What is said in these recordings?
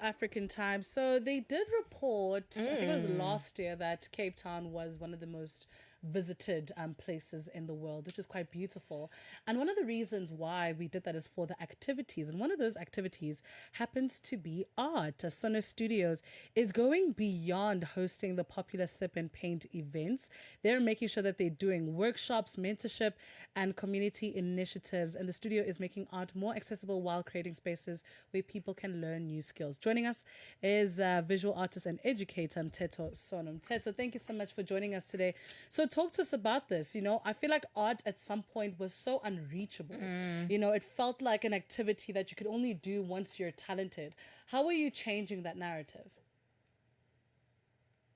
African time. So they did report, I think it was last year, that Cape Town was one of the most visited places in the world, which is quite beautiful. And one of the reasons why we did that is for the activities. And one of those activities happens to be art. Sono Studios is going beyond hosting the popular sip and paint events. They're making sure that they're doing workshops, mentorship, and community initiatives. And the studio is making art more accessible while creating spaces where people can learn new skills. Joining us is visual artist and educator Mthetho Sono. Mthetho, thank you so much for joining us today. So talk to us about this. I feel like art at some point was so unreachable. It felt like an activity that you could only do once you're talented. How are you changing that narrative?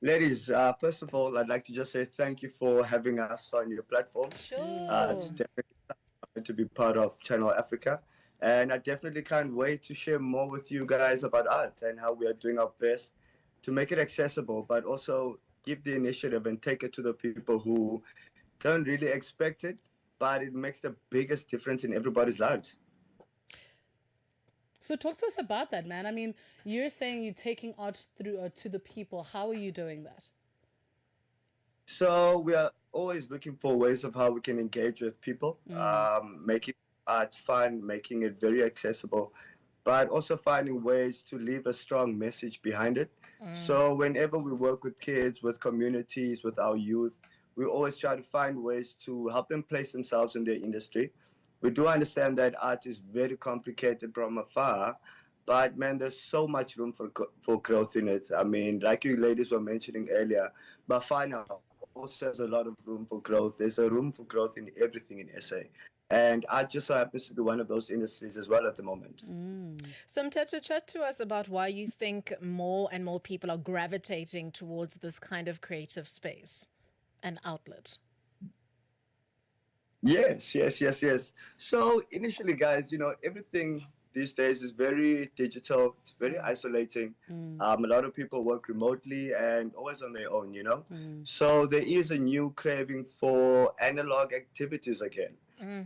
Ladies, first of all, I'd like to just say thank you for having us on your platform. Sure. It's definitely something to be part of Channel Africa. And I definitely can't wait to share more with you guys about art and how we are doing our best to make it accessible, but also give the initiative and take it to the people who don't really expect it, but it makes the biggest difference in everybody's lives. So talk to us about that, man. I mean, you're saying you're taking art through to the people. How are you doing that? So we are always looking for ways of how we can engage with people, making art fun, making it very accessible, but also finding ways to leave a strong message behind it. So whenever we work with kids, with communities, with our youth, we always try to find ways to help them place themselves in their industry. We do understand that art is very complicated from afar, but man, there's so much room for growth in it. I mean, like you ladies were mentioning earlier, Bafana also has a lot of room for growth. There's a room for growth in everything in SA. And art just so happens to be one of those industries as well at the moment. So, Mthetho, chat to us about why you think more and more people are gravitating towards this kind of creative space and outlet. Yes. So initially, guys, everything these days is very digital. It's very isolating. A lot of people work remotely and always on their own. So there is a new craving for analog activities again.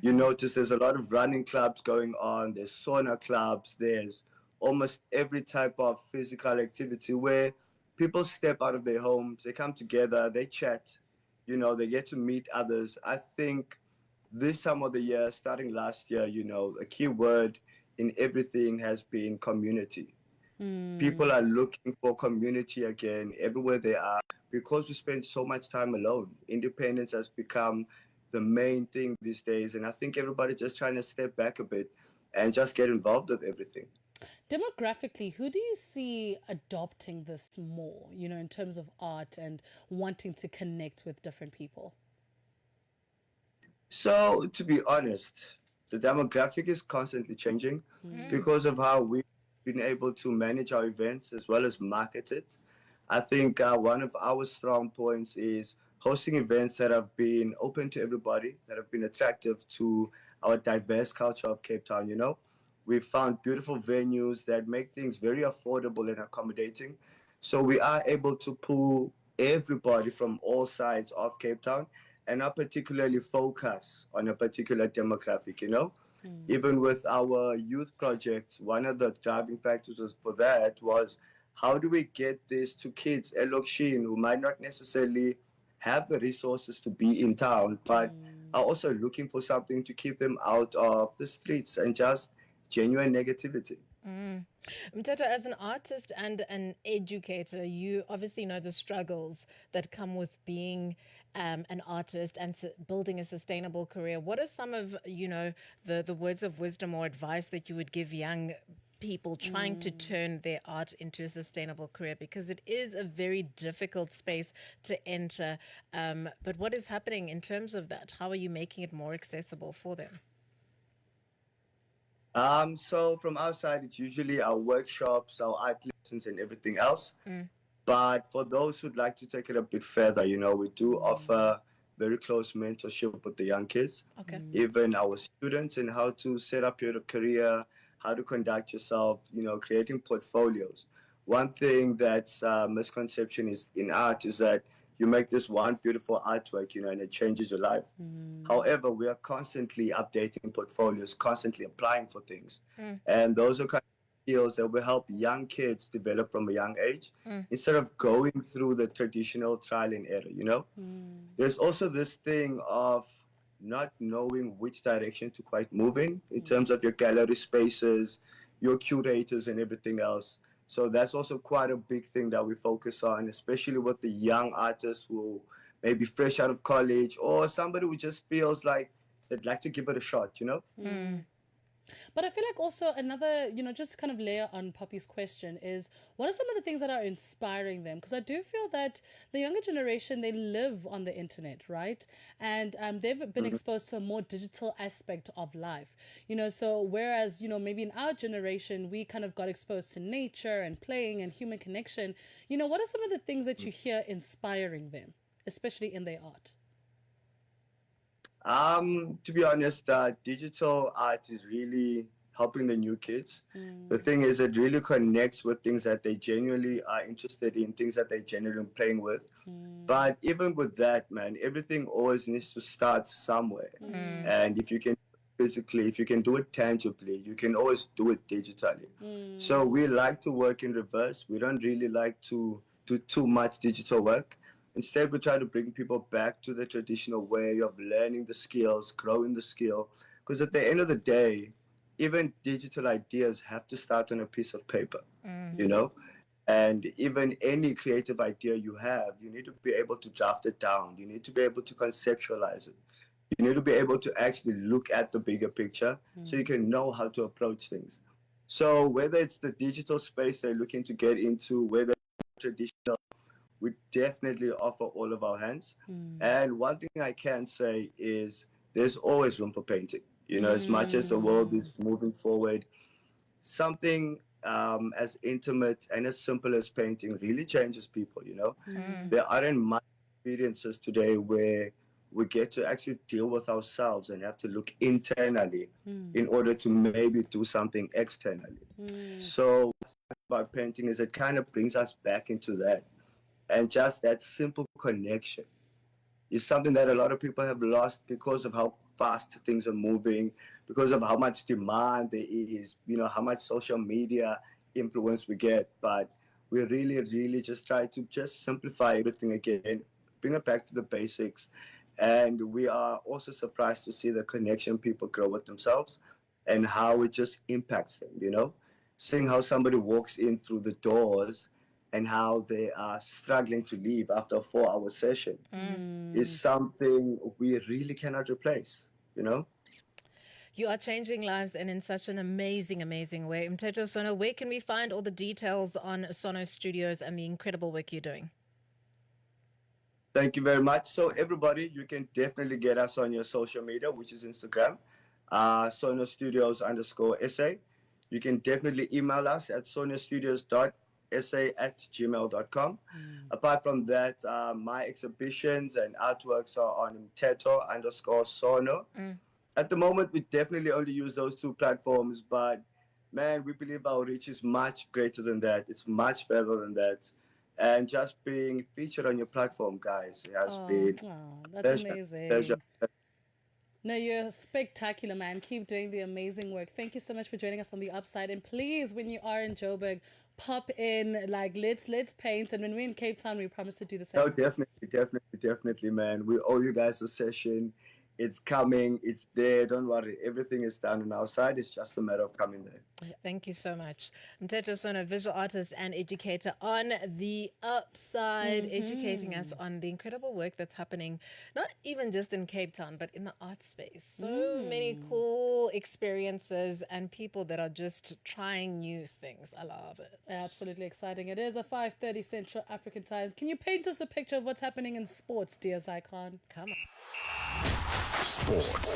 You notice there's a lot of running clubs going on. There's sauna clubs. There's almost every type of physical activity where people step out of their homes. They come together. They chat. They get to meet others. I think this time of the year, starting last year, a key word in everything has been community. People are looking for community again everywhere they are because we spend so much time alone. Independence has become the main thing these days, and I think everybody's just trying to step back a bit and just get involved with everything. Demographically, who do you see adopting this more, in terms of art and wanting to connect with different people? So, to be honest, the demographic is constantly changing because of how we've been able to manage our events as well as market it. I think one of our strong points is hosting events that have been open to everybody, that have been attractive to our diverse culture of Cape Town. We've found beautiful venues that make things very affordable and accommodating. So we are able to pull everybody from all sides of Cape Town and not particularly focus on a particular demographic. Even with our youth projects, one of the driving factors for that was how do we get this to kids at Lokshin who might not necessarily have the resources to be in town, but are also looking for something to keep them out of the streets and just genuine negativity. Mthetho, as an artist and an educator, you obviously know the struggles that come with being an artist and building a sustainable career. What are some of, the words of wisdom or advice that you would give young people trying to turn their art into a sustainable career? Because it is a very difficult space to enter. But what is happening in terms of that? How are you making it more accessible for them? So from our side, it's usually our workshops, our art lessons, and everything else. But for those who'd like to take it a bit further, we do offer very close mentorship with the young kids, Okay. even our students, in how to set up your career, how to conduct yourself, creating portfolios. One thing that's a misconception is in art is that you make this one beautiful artwork, and it changes your life. However, we are constantly updating portfolios, constantly applying for things. And those are kind of skills that will help young kids develop from a young age instead of going through the traditional trial and error, you know? There's also this thing of not knowing which direction to quite move in terms of your gallery spaces, your curators, and everything else. So that's also quite a big thing that we focus on, especially with the young artists who may be fresh out of college or somebody who just feels like they'd like to give it a shot, you know? But I feel like also another, just to kind of layer on Poppy's question is, what are some of the things that are inspiring them? Because I do feel that the younger generation, they live on the internet, right? And they've been exposed to a more digital aspect of life, so whereas, maybe in our generation, we kind of got exposed to nature and playing and human connection, what are some of the things that you hear inspiring them, especially in their art? To be honest, digital art is really helping the new kids. The thing is, it really connects with things that they genuinely are interested in, things that they genuinely playing with. But even with that, man, everything always needs to start somewhere. And if you can physically, if you can do it tangibly, you can always do it digitally. So we like to work in reverse. We don't really like to do too much digital work. Instead, we try to bring people back to the traditional way of learning the skills, growing the skill. Because at the end of the day, even digital ideas have to start on a piece of paper, And even any creative idea you have, you need to be able to draft it down. You need to be able to conceptualize it. You need to be able to actually look at the bigger picture so you can know how to approach things. So whether it's the digital space they're looking to get into, whether it's traditional, we definitely offer all of our hands. And one thing I can say is there's always room for painting. As much as the world is moving forward, something as intimate and as simple as painting really changes people, There aren't much experiences today where we get to actually deal with ourselves and have to look internally in order to maybe do something externally. So what's about painting is it kind of brings us back into that. And just that simple connection is something that a lot of people have lost because of how fast things are moving, because of how much demand there is, how much social media influence we get. But we really, really just try to just simplify everything again, bring it back to the basics. And we are also surprised to see the connection people grow with themselves and how it just impacts them, Seeing how somebody walks in through the doors and how they are struggling to leave after a 4-hour session is something we really cannot replace, You are changing lives and in such an amazing, amazing way. Mthetho Sono, where can we find all the details on Sono Studios and the incredible work you're doing? Thank you very much. So everybody, you can definitely get us on your social media, which is Instagram, SONOSTUDIOS_SA. You can definitely email us at sonostudios.sa@gmail.com. Apart from that, my exhibitions and artworks are on Mthetho_Sono. At the moment, we definitely only use those two platforms, but man, we believe our reach is much greater than that. It's much further than that. And just being featured on your platform, guys, it has been that's amazing. No, you're spectacular, man. Keep doing the amazing work. Thank you so much for joining us on The Upside. And please, when you are in Joburg, pop in. Like, let's paint. And when we're in Cape Town, we promise to do the same. Oh, definitely, man. We owe you guys a session. It's coming. It's there. Don't worry. Everything is done on our side. It's just a matter of coming there. Thank you so much. Mthetho Sono, visual artist and educator on The Upside, educating us on the incredible work that's happening, not even just in Cape Town, but in the art space. So many cool experiences and people that are just trying new things. I love it. Absolutely exciting. It is a 5:30 Central African Times. Can you paint us a picture of what's happening in sports, dear Zycon? Come on. Sports.